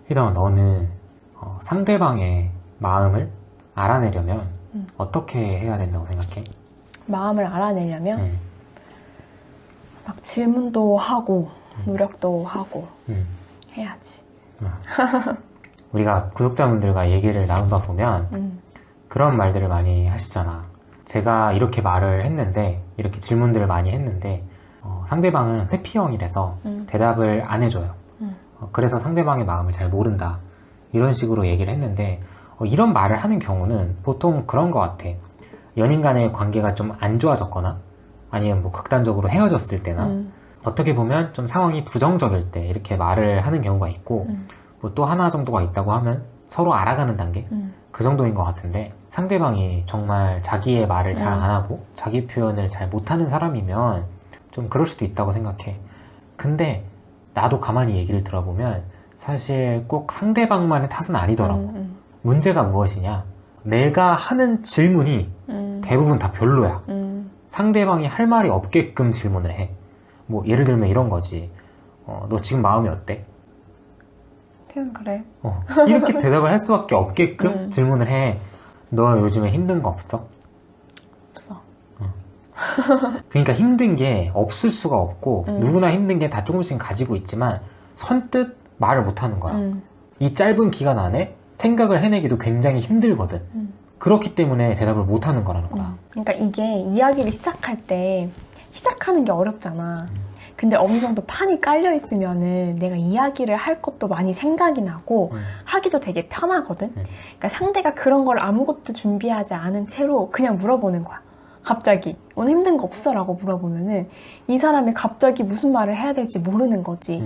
희동아, 너는 상대방의 마음을 알아내려면 어떻게 해야 된다고 생각해? 마음을 알아내려면 응. 막 질문도 하고 노력도 하고 해야지. 우리가 구독자분들과 얘기를 나누다 보면 그런 말들을 많이 하시잖아. 제가 이렇게 말을 했는데, 이렇게 질문들을 많이 했는데 상대방은 회피형이라서 대답을 안 해줘요. 그래서 상대방의 마음을 잘 모른다, 이런 식으로 얘기를 했는데, 이런 말을 하는 경우는 보통 그런 것 같아. 연인 간의 관계가 좀 안 좋아졌거나 아니면 뭐 극단적으로 헤어졌을 때나 어떻게 보면 좀 상황이 부정적일 때 이렇게 말을 하는 경우가 있고, 뭐 또 하나 정도가 있다고 하면 서로 알아가는 단계, 그 정도인 것 같은데, 상대방이 정말 자기의 말을 잘 안 하고 자기 표현을 잘 못하는 사람이면 좀 그럴 수도 있다고 생각해. 근데 나도 가만히 얘기를 들어보면 사실 꼭 상대방만의 탓은 아니더라고. 문제가 무엇이냐, 내가 하는 질문이 대부분 다 별로야. 상대방이 할 말이 없게끔 질문을 해. 뭐 예를 들면 이런 거지. 너 지금 마음이 어때? 그냥 그래. 이렇게 대답을 할 수밖에 없게끔 질문을 해. 너 요즘에 힘든 거 없어? 없어. 그러니까 힘든 게 없을 수가 없고, 누구나 힘든 게 다 조금씩 가지고 있지만 선뜻 말을 못 하는 거야. 이 짧은 기간 안에 생각을 해내기도 굉장히 힘들거든. 그렇기 때문에 대답을 못 하는 거라는 거야. 그러니까 이게 이야기를 시작할 때 시작하는 게 어렵잖아. 근데 어느 정도 판이 깔려 있으면은 내가 이야기를 할 것도 많이 생각이 나고 하기도 되게 편하거든. 그러니까 상대가 그런 걸 아무것도 준비하지 않은 채로 그냥 물어보는 거야. 갑자기 오늘 힘든 거 없어? 라고 물어보면은 이 사람이 갑자기 무슨 말을 해야 될지 모르는 거지.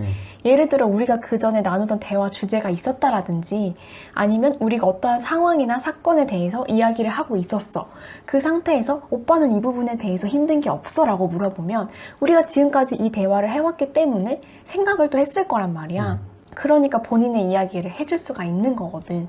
예를 들어 우리가 그 전에 나누던 대화 주제가 있었다라든지, 아니면 우리가 어떠한 상황이나 사건에 대해서 이야기를 하고 있었어. 그 상태에서 오빠는 이 부분에 대해서 힘든 게 없어? 라고 물어보면 우리가 지금까지 이 대화를 해왔기 때문에 생각을 또 했을 거란 말이야. 그러니까 본인의 이야기를 해줄 수가 있는 거거든.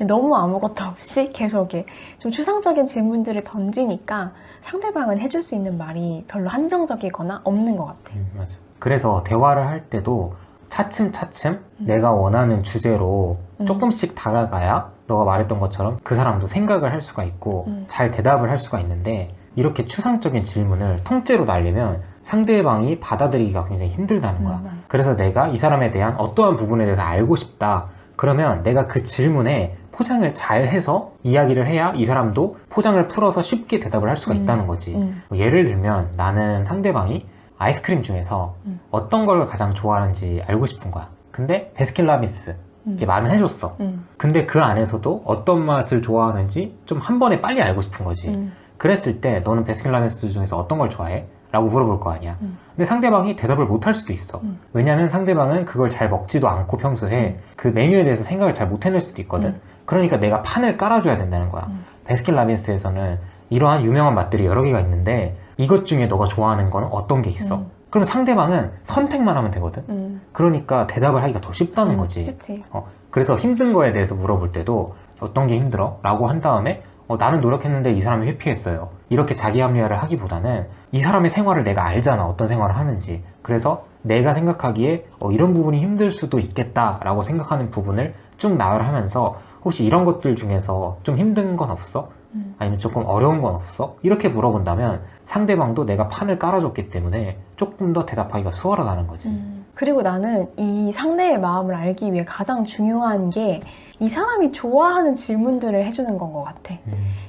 너무 아무것도 없이 계속 좀 추상적인 질문들을 던지니까 상대방은 해줄 수 있는 말이 별로 한정적이거나 없는 것 같아. 맞아. 그래서 대화를 할 때도 차츰차츰 내가 원하는 주제로 조금씩 다가가야 너가 말했던 것처럼 그 사람도 생각을 할 수가 있고 잘 대답을 할 수가 있는데, 이렇게 추상적인 질문을 통째로 날리면 상대방이 받아들이기가 굉장히 힘들다는 거야. 그래서 내가 이 사람에 대한 어떠한 부분에 대해서 알고 싶다, 그러면 내가 그 질문에 포장을 잘 해서 이야기를 해야 이 사람도 포장을 풀어서 쉽게 대답을 할 수가 있다는 거지. 뭐 예를 들면 나는 상대방이 아이스크림 중에서 어떤 걸 가장 좋아하는지 알고 싶은 거야. 근데 베스킨라빈스 이렇게 말은 해줬어. 근데 그 안에서도 어떤 맛을 좋아하는지 좀 한 번에 빨리 알고 싶은 거지. 그랬을 때 너는 베스킨라빈스 중에서 어떤 걸 좋아해? 라고 물어볼 거 아니야. 근데 상대방이 대답을 못 할 수도 있어. 왜냐면 상대방은 그걸 잘 먹지도 않고 평소에 그 메뉴에 대해서 생각을 잘 못 해낼 수도 있거든. 그러니까 내가 판을 깔아줘야 된다는 거야. 베스킨라빈스에서는 이러한 유명한 맛들이 여러 개가 있는데 이것 중에 너가 좋아하는 건 어떤 게 있어? 그럼 상대방은 선택만 하면 되거든. 그러니까 대답을 하기가 더 쉽다는 거지. 그치. 그래서 힘든 거에 대해서 물어볼 때도 어떤 게 힘들어? 라고 한 다음에 나는 노력했는데 이 사람이 회피했어요, 이렇게 자기 합리화를 하기보다는 이 사람의 생활을 내가 알잖아, 어떤 생활을 하는지. 그래서 내가 생각하기에 이런 부분이 힘들 수도 있겠다 라고 생각하는 부분을 쭉 나열을 하면서, 혹시 이런 것들 중에서 좀 힘든 건 없어? 아니면 조금 어려운 건 없어? 이렇게 물어본다면 상대방도 내가 판을 깔아줬기 때문에 조금 더 대답하기가 수월하다는 거지. 그리고 나는 이 상대의 마음을 알기 위해 가장 중요한 게 이 사람이 좋아하는 질문들을 해주는 건 것 같아.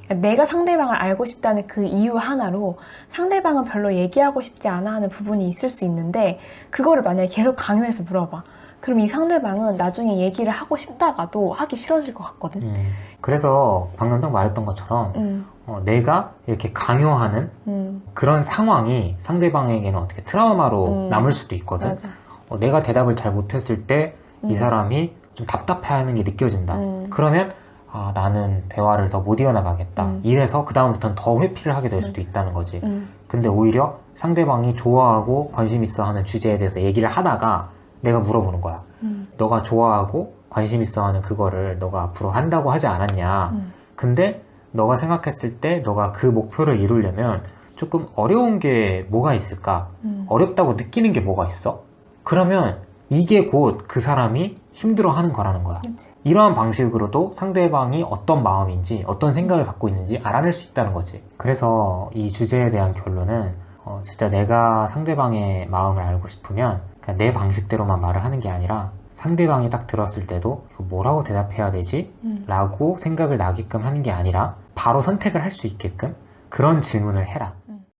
그러니까 내가 상대방을 알고 싶다는 그 이유 하나로 상대방은 별로 얘기하고 싶지 않아 하는 부분이 있을 수 있는데, 그거를 만약에 계속 강요해서 물어봐. 그럼 이 상대방은 나중에 얘기를 하고 싶다가도 하기 싫어질 것 같거든. 그래서 방금 딱 말했던 것처럼 내가 이렇게 강요하는 그런 상황이 상대방에게는 어떻게 트라우마로 남을 수도 있거든. 맞아. 내가 대답을 잘 못했을 때 이 사람이 좀 답답해하는 게 느껴진다. 그러면 나는 대화를 더 못 이어나가겠다. 이래서 그 다음부터는 더 회피를 하게 될 수도 있다는 거지. 근데 오히려 상대방이 좋아하고 관심 있어 하는 주제에 대해서 얘기를 하다가 내가 물어보는 거야. 너가 좋아하고 관심 있어 하는 그거를 너가 앞으로 한다고 하지 않았냐. 근데 너가 생각했을 때 너가 그 목표를 이루려면 조금 어려운 게 뭐가 있을까? 어렵다고 느끼는 게 뭐가 있어? 그러면 이게 곧 그 사람이 힘들어하는 거라는 거야. 그치. 이러한 방식으로도 상대방이 어떤 마음인지 어떤 생각을 갖고 있는지 알아낼 수 있다는 거지. 그래서 이 주제에 대한 결론은 진짜 내가 상대방의 마음을 알고 싶으면 그냥 내 방식대로만 말을 하는 게 아니라 상대방이 딱 들었을 때도 이거 뭐라고 대답해야 되지? 라고 생각을 나게끔 하는 게 아니라 바로 선택을 할 수 있게끔 그런 질문을 해라.